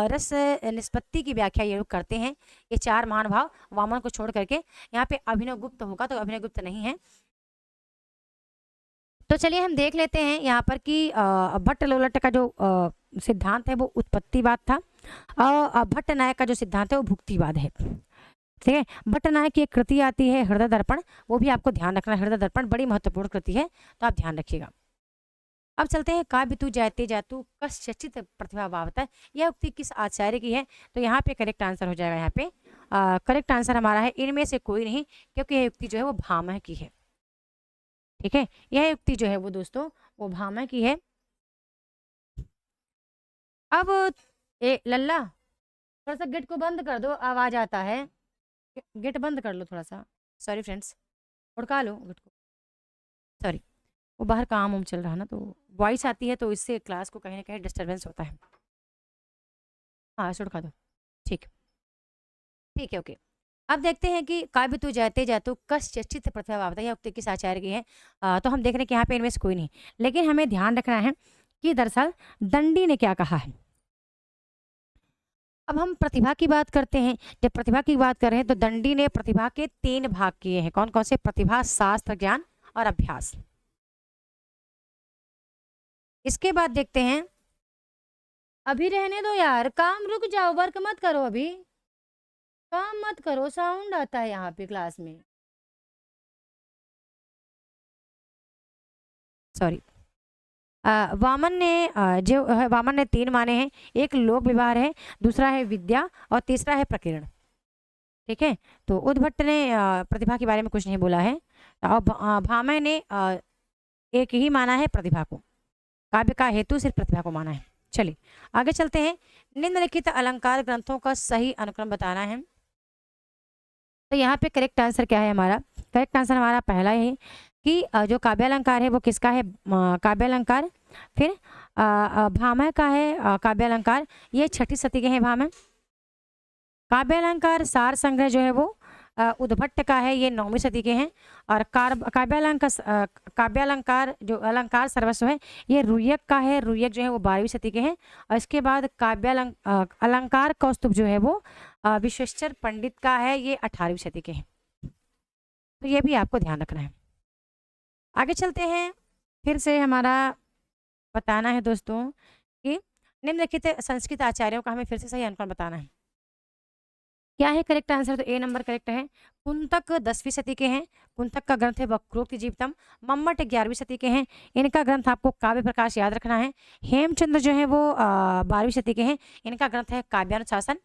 रस निष्पत्ति की व्याख्या ये लोग करते हैं। ये 4 महान भाव वामन को छोड़ करके, यहाँ पे अभिनव गुप्त होगा, तो अभिनव गुप्त नहीं है। तो चलिए हम देख लेते हैं यहाँ पर कि भट्ट लोलट का जो सिद्धांत है वो उत्पत्तिवाद था, और भट्ट नायक का जो सिद्धांत है वो भुक्तिवाद है। ठीक है, भट्ट नायक की एक कृति आती है हृदय दर्पण, वो भी आपको ध्यान रखना है। हृदय दर्पण बड़ी महत्वपूर्ण कृति है, तो आप ध्यान रखिएगा। अब चलते हैं, काव्य तू जाते जातु कस्यचित प्रतिभा भावता। यह उक्ति किस आचार्य की है? तो यहाँ पे करेक्ट आंसर हो जाएगा। यहाँ पे करेक्ट आंसर हमारा है इनमें से कोई नहीं, क्योंकि यह उक्ति जो है वो भामह की है। ठीक है, यह युक्ति जो है वो दोस्तों वो भामह की है। अब लल्ला, थोड़ा सा गेट को बंद कर दो, आवाज आता है। गेट बंद कर लो थोड़ा सा। सॉरी फ्रेंड्स, उड़का लो गेट को। सॉरी, वो बाहर काम उम चल रहा है ना, तो वॉइस आती है, तो इससे क्लास को कहीं ना कहीं डिस्टर्बेंस होता है। हाँ, इसे उड़का दो। ठीक, ठीक है, ओके। अब देखते हैं कि काव्य तू जाते जातु कस्यचित प्रतिभा भावता, यह उक्ति किस आचार्य की है? तो हम देख रहे हैं कि यहाँ पे इनमें से कोई नहीं, लेकिन हमें ध्यान रखना है कि दरअसल दंडी ने क्या कहा है। अब हम प्रतिभा की बात करते हैं। जब प्रतिभा की बात कर रहे हैं तो दंडी ने प्रतिभा के 3 भाग किए हैं। कौन कौन से? प्रतिभा, शास्त्र, ज्ञान और अभ्यास। इसके बाद देखते हैं, अभी रहने दो यार, काम रुक जाओ, वर्क मत करो, अभी काम मत करो, साउंड आता है यहाँ पे क्लास में। सॉरी। वामन ने जो है, वामन ने 3 माने हैं। एक लोक व्यवहार है, दूसरा है विद्या, और तीसरा है प्रकीर्ण। ठीक है, तो उद्भट ने प्रतिभा के बारे में कुछ नहीं बोला है, और भामह ने एक ही माना है प्रतिभा को। काव्य का हेतु सिर्फ प्रतिभा को माना है। चलिए आगे चलते हैं। निम्नलिखित अलंकार ग्रंथों का सही अनुक्रम बताना है। तो यहाँ पे करेक्ट आंसर क्या है हमारा? करेक्ट आंसर हमारा पहला है कि जो काव्यालंकार है वो किसका है? काव्यालंकार। फिर भामह का है काव्यालंकार, ये 6ठी शती के हैं भामह। काव्यालंकार सार संग्रह जो है वो उद्भट्ट का है, ये 9वीं सदी के हैं। और काव्यालंकार जो अलंकार सर्वस्व है, ये रुयक का है। रुयक जो है वो 12वीं सदी के हैं। और इसके बाद अलंकार कौस्तुभ जो है वो विश्वेश्वर पंडित का है, ये 18वीं सदी के हैं। तो ये भी आपको ध्यान रखना है। आगे चलते हैं, फिर से हमारा बताना है दोस्तों कि निम्नलिखित संस्कृत आचार्यों का हमें फिर से सही अनुक्रम बताना है। क्या है करेक्ट आंसर? तो ए नंबर करेक्ट है। कुंतक 10वीं सदी के हैं। कुंतक का ग्रंथ है वक्रोक्ति जीवितम। मम्मट 11वीं सदी के हैं। इनका ग्रंथ आपको काव्य प्रकाश याद रखना है। हेमचंद्र जो है वो 12वीं सदी के हैं। इनका ग्रंथ है काव्यानुशासन।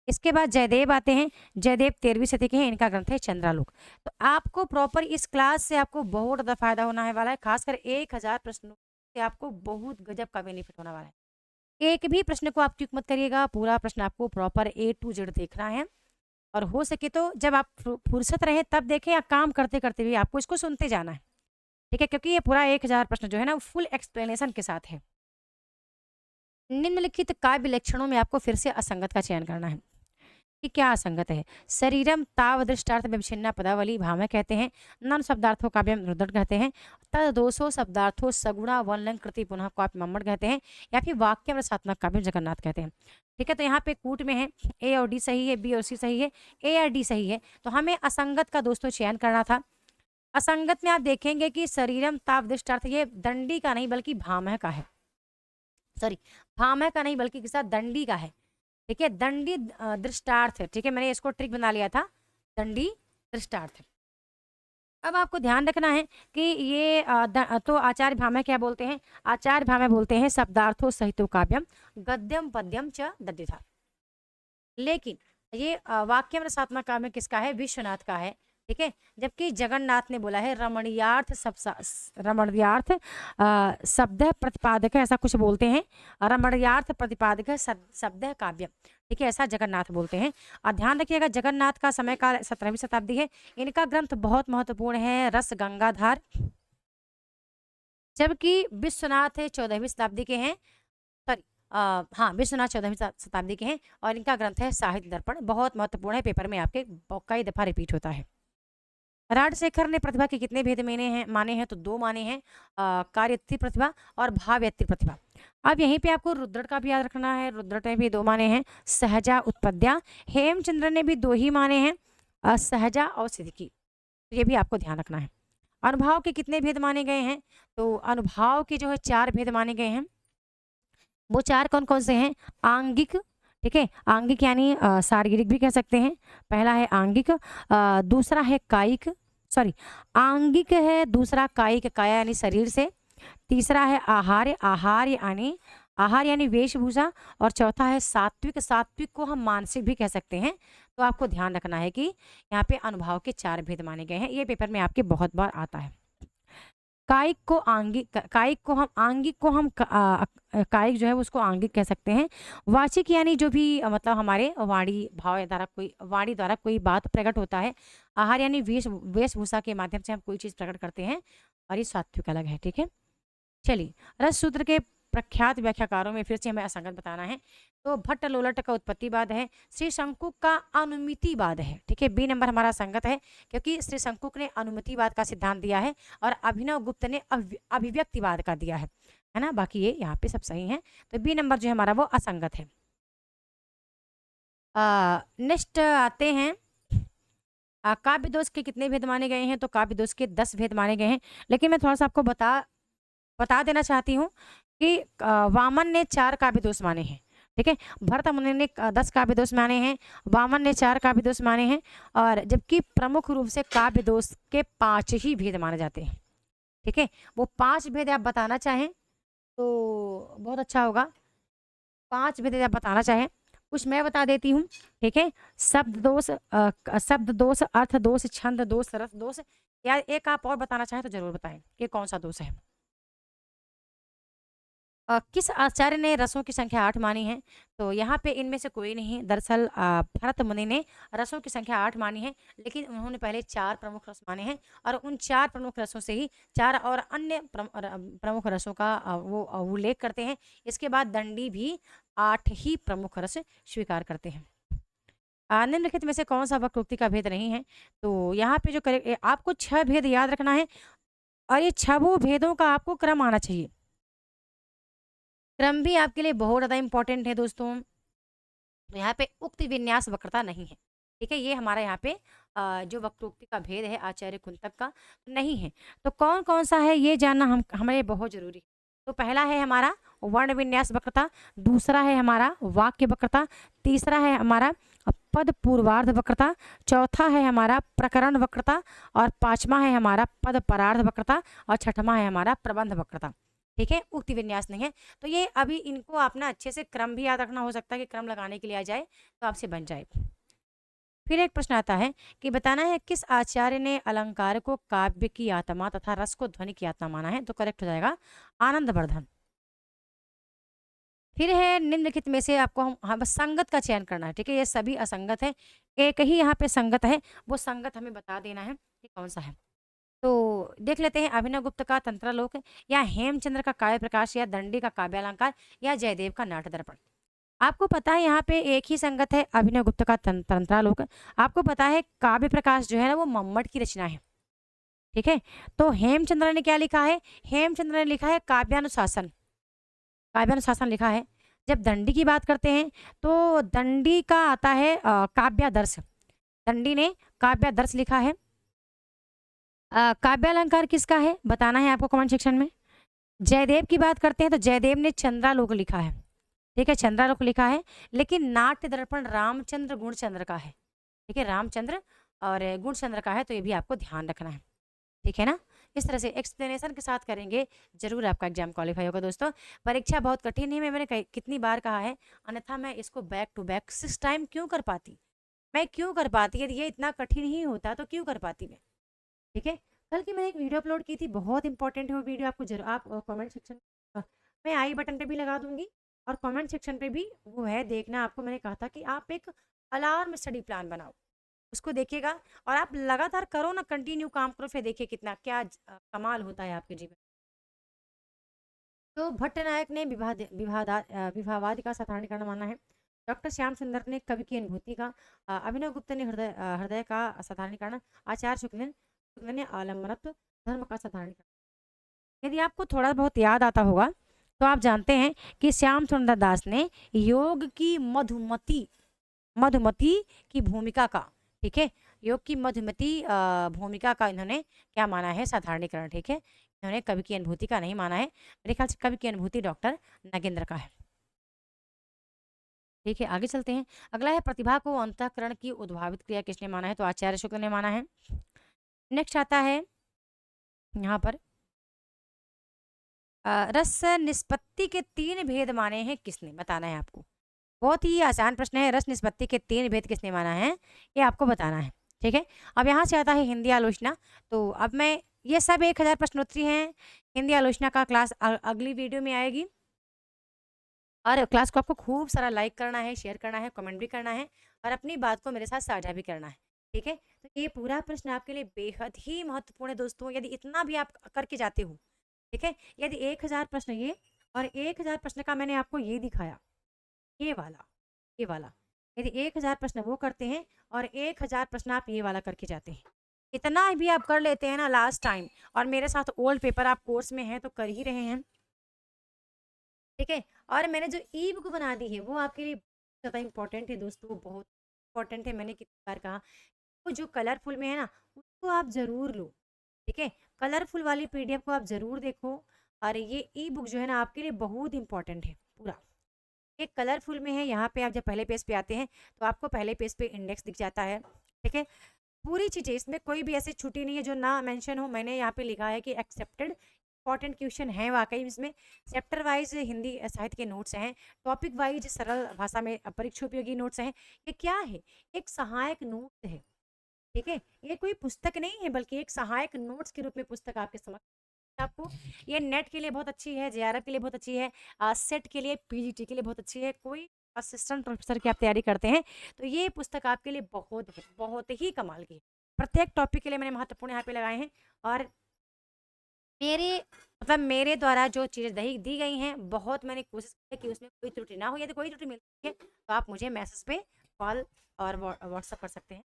इसके बाद जयदेव आते हैं। जयदेव 13वीं सदी के हैं। इनका ग्रंथ है चंद्रालोक। तो आपको प्रॉपर इस क्लास से आपको बहुत ज़्यादा फायदा होने वाला है। खासकर 1000 प्रश्नों से आपको बहुत गजब का बेनिफिट होने वाला है। एक भी प्रश्न को आप क्लिक मत करिएगा, पूरा प्रश्न आपको प्रॉपर A to Z देखना है। और हो सके तो जब आप फुर्सत रहे तब देखें, या काम करते करते भी आपको इसको सुनते जाना है। ठीक है, क्योंकि ये पूरा 1000 प्रश्न जो है ना फुल एक्सप्लेनेशन के साथ है। निम्नलिखित काव्य लक्षणों में आपको फिर से असंगत का चयन करना है। कि क्या असंगत है। शरीरम ताव दृष्टार्थ व्यवच्छिन्ना पदावली भाव कहते हैं। नन शब्दार्थों काव्यम रुद्र कहते हैं। तद दोषो शब्दार्थो सगुणा वर्णन कृति पुनः काव्य मम्मट कहते हैं। या फिर वाक्य रसात्मक काव्य जगन्नाथ कहते हैं। ठीक है, तो यहाँ पे कूट में है ए और डी सही है, बी और सी सही है, ए और डी सही है। तो हमें असंगत का दोस्तों चयन करना था। असंगत में आप देखेंगे कि शरीरम ताप दृष्टार्थ ये दंडी का नहीं बल्कि भामह का है। सॉरी, भामह का नहीं बल्कि किसका, दंडी का है। ठीक है, दंडी दृष्टार्थ। ठीक है, मैंने इसको ट्रिक बना लिया था, दंडी दृष्टार्थ। अब आपको ध्यान रखना है कि ये तो आचार्य भामह क्या बोलते हैं, आचार्य भामह बोलते हैं शब्दार्थो सहितो काव्यम गद्यम पद्यम च दध्यथा। लेकिन ये वाक्यम रसात्मक काव्य किसका है, विश्वनाथ का है। ठीक है, जबकि जगन्नाथ ने बोला है रमणीयार्थ रमणीयार्थ शब्द प्रतिपादक है, ऐसा कुछ बोलते हैं। रमणीयार्थ प्रतिपादक शब्द काव्य। ठीक है, ऐसा जगन्नाथ बोलते हैं। और ध्यान रखिएगा जगन्नाथ का समय काल 17वीं शताब्दी है। इनका ग्रंथ बहुत महत्वपूर्ण है, रस गंगाधार। जबकि विश्वनाथ 14वीं शताब्दी के हैं। सॉरी, हाँ, विश्वनाथ 14वीं शताब्दी के हैं और इनका ग्रंथ है साहित्य दर्पण। बहुत महत्वपूर्ण है, पेपर में आपके कई दफा रिपीट होता है। राजशेखर ने प्रतिभा के कितने भेद माने हैं, तो 2 माने हैं, कार्यत्ति प्रतिभा और भाव्यत्ति प्रतिभा। अब यहीं पे आपको रुद्रट का भी याद रखना है, रुद्रट ने भी 2 माने हैं, सहजा उत्पद्या। हेमचंद्र ने भी 2 ही माने हैं, सहजा और सिद्धिकी। तो ये भी आपको ध्यान रखना है। अनुभाव के कितने भेद माने गए हैं, तो अनुभाव के जो है 4 भेद माने गए हैं। वो 4 कौन कौन से हैं, आंगिक। ठीक है, आंगिक यानी शारीरिक भी कह सकते हैं। पहला है आंगिक, दूसरा है कायिक, सॉरी, आंगिक है, दूसरा कायिक, काया यानी शरीर से, तीसरा है आहार, आहार यानी वेशभूषा, और चौथा है सात्विक। सात्विक को हम मानसिक भी कह सकते हैं। तो आपको ध्यान रखना है कि यहाँ पे अनुभाव के 4 भेद माने गए हैं। ये पेपर में आपके बहुत बार आता है। कायिक को कायिक जो है उसको आंगिक कह सकते हैं। वाचिक यानी जो भी मतलब हमारे वाणी द्वारा कोई बात प्रकट होता है। आहार यानी वेशभूषा के माध्यम से हम कोई चीज प्रकट करते हैं, और ये सात्विक अलग है। ठीक है, चलिए, रस सूत्र के प्रख्यात व्याख्याकारों में फिर से हमें असंगत बताना है। तो भट्ट लोलट का उत्पत्तिवाद है, श्री शंकुक का अनुमितिवाद है। ठीक है, बी नंबर हमारा संगत है, क्योंकि श्री शंकुक ने अनुमितिवाद का सिद्धांत दिया है और अभिनव गुप्त ने अभिव्यक्तिवाद का दिया है ना। बाकी ये यहाँ पे सब सही है, तो बी नंबर जो है हमारा वो असंगत है। नेक्स्ट आते हैं, काव्य दोष के कितने भेद माने गए हैं, तो काव्य दोष के 10 भेद माने गए हैं। लेकिन मैं थोड़ा सा आपको बता देना चाहती हूँ कि वामन ने 4 काव्य दोष माने हैं। ठीक है, भरत मुनि ने 10 काव्य दोष माने हैं, वामन ने 4 काव्य दोष माने हैं, और जबकि प्रमुख रूप से काव्य दोष के 5 ही भेद माने जाते हैं। ठीक है, वो 5 भेद आप बताना चाहें तो बहुत अच्छा होगा। 5 भेद आप बताना चाहें, कुछ मैं बता देती हूँ। ठीक है, शब्द दोष, अर्थ दोष, छंद दोष, रस दोष, या एक आप और बताना चाहें तो जरूर बताएं कि कौन सा दोष है। किस आचार्य ने रसों की संख्या 8 मानी है, तो यहाँ पे इनमें से कोई नहीं। दरअसल भरत मुनि ने रसों की संख्या 8 मानी है, लेकिन उन्होंने पहले 4 प्रमुख रस माने हैं, और उन 4 प्रमुख रसों से ही 4 और अन्य प्रमुख रसों का वो उल्लेख करते हैं। इसके बाद दंडी भी 8 ही प्रमुख रस स्वीकार करते हैं। निम्नलिखित में से कौन सा वक्रोक्ति का भेद नहीं है, तो यहाँ पे जो आपको 6 भेद याद रखना है, और ये 6 भेदों का आपको क्रम आना चाहिए। क्रम भी आपके लिए बहुत ज़्यादा इंपॉर्टेंट है दोस्तों। तो यहाँ पे उक्ति विन्यास वक्रता नहीं है। ठीक है, ये हमारा यहाँ पे जो वक्रोक्ति का भेद है आचार्य कुंतक का नहीं है। तो कौन कौन सा है ये जानना हमारे बहुत जरूरी है। तो पहला है हमारा वर्ण विन्यास वक्रता, दूसरा है हमारा वाक्य वक्रता, तीसरा है हमारा पद पूर्वार्ध वक्रता, चौथा है हमारा प्रकरण वक्रता, और 5वां है हमारा पद परार्ध वक्रता, और 6वां है हमारा प्रबंध वक्रता। ठीक है, उक्ति विन्यास नहीं है। तो ये अभी इनको आप ना अच्छे से क्रम भी याद रखना, हो सकता है कि क्रम लगाने के लिए आ जाए तो आपसे बन जाए। फिर एक प्रश्न आता है कि बताना है किस आचार्य ने अलंकार को काव्य की आत्मा तथा रस को ध्वनि की आत्मा माना है, तो करेक्ट हो जाएगा आनंदवर्धन। फिर है निम्नलिखित में से आपको हम बस संगत का चयन करना है। ठीक है, ये सभी असंगत है, एक ही यहाँ पे संगत है, वो संगत हमें बता देना है कि कौन सा है। तो देख लेते हैं, अभिनव गुप्त का तंत्रालोक, या हेमचंद्र का काव्य प्रकाश, या दंडी का काव्यालंकार, या जयदेव का नाट्य दर्पण। आपको पता है यहाँ पे एक ही संगत है, अभिनव गुप्त का तंत्रालोक। आपको पता है काव्य प्रकाश जो है ना वो मम्मट की रचना है, ठीक है। तो हेमचंद्र ने क्या लिखा है? हेमचंद्र ने लिखा है काव्यानुशासन, काव्यानुशासन लिखा है। जब दंडी की बात करते हैं तो दंडी का आता है काव्यादर्श, दंडी ने काव्यादर्श लिखा है। काव्यालंकार किसका है बताना है आपको कमेंट सेक्शन में। जयदेव की बात करते हैं तो जयदेव ने चंद्रालोक लिखा है, ठीक है, चंद्रालोक लिखा है। लेकिन नाट्य दर्पण रामचंद्र गुणचंद्र का है, ठीक है, रामचंद्र और गुणचंद्र का है, तो ये भी आपको ध्यान रखना है, ठीक है ना। इस तरह से एक्सप्लेनेशन के साथ करेंगे, जरूर आपका एग्जाम क्वालिफाई होगा दोस्तों। परीक्षा बहुत कठिन है, मैंने कितनी बार कहा है, अन्यथा मैं इसको बैक टू बैक 6 टाइम क्यों कर पाती, मैं क्यों कर पाती, यदि ये इतना कठिन ही होता तो क्यों कर पाती मैं, ठीक है। कल की मैंने एक वीडियो अपलोड की थी, बहुत इंपॉर्टेंट है वो वीडियो, आपको जरूर आप कमेंट सेक्शन मैं आई बटन पे भी लगा दूंगी और कमेंट सेक्शन पे भी वो है, देखना। आपको मैंने कहा था कि आप एक अलार्म स्टडी प्लान बनाओ, उसको देखिएगा और आप लगातार करो ना, कंटिन्यू काम करो, फिर देखिए कितना क्या कमाल होता है आपके जीवन। तो भट्टनायक ने विवाहवाद का साधारणीकरण माना है। डॉक्टर श्याम सुंदर ने कवि की अनुभूति का, अभिनव गुप्त ने हृदय का साधारणीकरण, आचार्य शुक्ल ने आलम्बनत्व धर्म का साधारणीकरण। यदि आपको थोड़ा बहुत याद आता होगा तो आप जानते हैं कि श्याम सुंदर दास ने योग की मधुमती, मधुमती की भूमिका का, ठीक है, योग की मधुमती भूमिका का इन्होंने क्या माना है? साधारणीकरण, ठीक है। इन्होंने कवि की अनुभूति का नहीं माना है, मेरे ख्याल से कवि की अनुभूति डॉक्टर नागेंद्र का है, ठीक है। आगे चलते हैं, अगला है प्रतिभा को अंतःकरण की उद्भावित क्रिया किसने माना है? तो आचार्य शुक्ल ने माना है। नेक्स्ट आता है यहाँ पर रस निष्पत्ति के 3 भेद माने हैं किसने? बताना है आपको, बहुत ही आसान प्रश्न है। रस निष्पत्ति के 3 भेद किसने माना है, ये आपको बताना है, ठीक है। अब यहाँ से आता है हिंदी आलोचना। तो अब मैं, ये सब 1000 प्रश्नोत्तरी हैं, हिंदी आलोचना का क्लास अगली वीडियो में आएगी, और क्लास को आपको खूब सारा लाइक करना है, शेयर करना है, कमेंट भी करना है, और अपनी बात को मेरे साथ साझा भी करना है, ठीक है। तो ये पूरा प्रश्न आपके लिए बेहद ही महत्वपूर्ण है दोस्तों, यदि इतना भी आप करके जाते हो, ठीक है। यदि 1000 प्रश्न ये, और 1000 प्रश्न का मैंने आपको ये दिखाया, ये वाला, ये वाला, यदि 1000 प्रश्न वो करते हैं और 1000 प्रश्न आप ये वाला करके जाते हैं, इतना भी आप कर लेते हैं ना लास्ट टाइम, और मेरे साथ ओल्ड पेपर आप कोर्स में हैं तो कर ही रहे हैं, ठीक है। और मैंने जो ई बुक बना दी है वो आपके लिए बहुत ज़्यादा इंपॉर्टेंट है दोस्तों, बहुत इंपॉर्टेंट है। मैंने कितनी बार कहा, वो जो कलरफुल में है ना उसको आप ज़रूर लो, ठीक है। कलरफुल वाली पीडीएफ को आप ज़रूर देखो, और ये ई बुक जो है ना आपके लिए बहुत इंपॉर्टेंट है पूरा। ये कलरफुल में है, यहाँ पे आप जब पहले पेज पे आते हैं तो आपको पहले पेज पे इंडेक्स दिख जाता है, ठीक है। पूरी चीज़ें, इसमें कोई भी ऐसी छुट्टी नहीं है जो ना मेंशन हो। मैंने यहाँ पे लिखा है कि एक्सेप्टेड इंपॉर्टेंट क्वेश्चन है वाकई इसमें, चैप्टर वाइज हिंदी साहित्य के नोट्स हैं, टॉपिक वाइज सरल भाषा में परीक्षा उपयोगी नोट्स हैं। ये क्या है? एक सहायक नोट है, ठीक है। ये कोई पुस्तक नहीं है, बल्कि एक सहायक नोट्स के रूप में पुस्तक आपके समक्ष आपको। ये नेट के लिए बहुत अच्छी है, जेआरएफ के लिए बहुत अच्छी है, सेट के लिए, पीजीटी के लिए बहुत अच्छी है, कोई असिस्टेंट प्रोफेसर की आप तैयारी करते हैं तो ये पुस्तक आपके लिए बहुत ही कमाल की है। प्रत्येक टॉपिक के लिए मैंने महत्वपूर्ण यहाँ पे लगाए हैं, और मेरे मतलब मेरे द्वारा जो चीज़ें दी गई हैं, बहुत मैंने कोशिश की है कि उसमें कोई त्रुटि ना हो। यदि कोई त्रुटि मिलती है तो आप मुझे मैसेज पे, कॉल और व्हाट्सअप कर सकते हैं,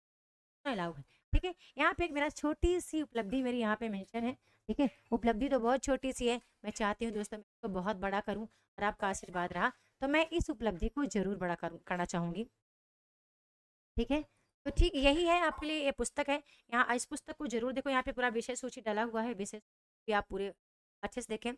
अलाउ है, ठीक है। यहाँ पे एक मेरा छोटी सी उपलब्धि मेरी यहाँ पे मेंशन है, ठीक है। उपलब्धि तो बहुत छोटी सी है, मैं चाहती हूँ दोस्तों मैं इसको बहुत बड़ा करूँ, और आपका आशीर्वाद रहा तो मैं इस उपलब्धि को जरूर बड़ा करना चाहूँगी, ठीक है। तो ठीक यही है आपके लिए ये पुस्तक है। यहाँ इस पुस्तक को जरूर देखो, यहाँ पे पूरा विषय सूची डाला हुआ है, विषय भी आप पूरे अच्छे से देखें,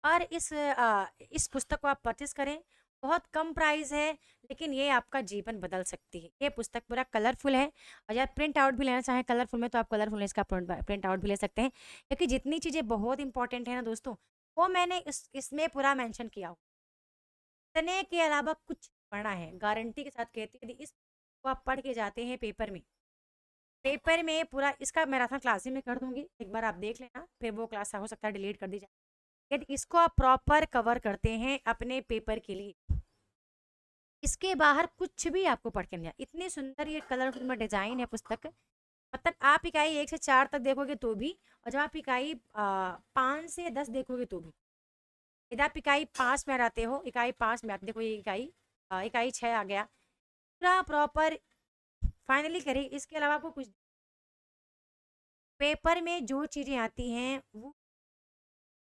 और इस पुस्तक को आप परचेस करें। बहुत कम प्राइस है, लेकिन ये आपका जीवन बदल सकती है। ये पुस्तक पूरा कलरफुल है, और या प्रिंट आउट भी लेना चाहें कलरफुल में तो आप कलरफुल में इसका प्रिंट आउट भी ले सकते हैं, क्योंकि जितनी चीज़ें बहुत इंपॉर्टेंट है ना दोस्तों, वो मैंने इसमें पूरा मेंशन किया हो। इतने के अलावा कुछ पढ़ना है, गारंटी के साथ कहती है। यदि इस को आप पढ़ के जाते हैं पेपर में, पेपर में पूरा इसका मैराथन क्लास ही मैं कर दूंगी, एक बार आप देख लेना, फिर वो क्लास हो सकता है डिलीट कर दी जाए। यदि इसको आप प्रॉपर कवर करते हैं अपने पेपर के लिए, इसके बाहर कुछ भी आपको पढ़ के नहीं आए। इतनी सुंदर ये कलरफुल में डिजाइन है पुस्तक, मतलब आप इकाई 1 से 4 तक देखोगे तो भी, और जब आप इकाई 5 से 10 देखोगे तो भी, यदि आप इकाई 5 में आते हो, इकाई 5 में आते देखो, ये इकाई इकाई 6 आ गया, पूरा प्रॉपर फाइनली करें। इसके अलावा आपको कुछ पेपर में जो चीज़ें आती हैं वो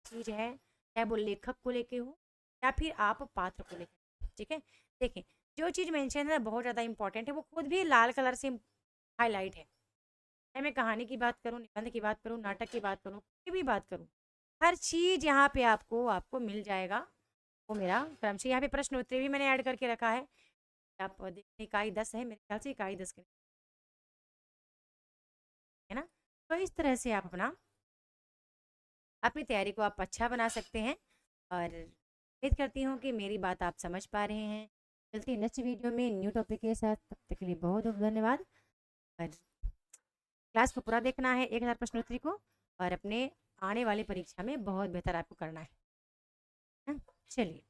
चीज़ है, चाहे वो लेखक को लेके हो या फिर आप पात्र को लेके, ठीक है। देखें, जो चीज़ मेंशन है बहुत ज़्यादा इंपॉर्टेंट है, वो खुद भी लाल कलर से हाईलाइट है। चाहे मैं कहानी की बात करूँ, निबंध की बात करूँ, नाटक की बात करूँ, की भी बात करूँ, हर चीज़ यहाँ पे आपको आपको मिल जाएगा। वो मेरा क्रमशः यहाँ पे प्रश्न उत्तर भी मैंने ऐड करके रखा है। आप देखिए इकाई 10 है, मेरे ख्याल से इकाई 10 के, है ना। तो इस तरह से आप अपनी तैयारी को आप अच्छा बना सकते हैं। और उम्मीद करती हूँ कि मेरी बात आप समझ पा रहे हैं। चलती हैं नेक्स्ट वीडियो में न्यू टॉपिक के साथ, तब तक के लिए बहुत बहुत धन्यवाद। और क्लास को पूरा देखना है 1000 प्रश्नोत्तरी को, और अपने आने वाली परीक्षा में बहुत बेहतर आपको करना है। चलिए।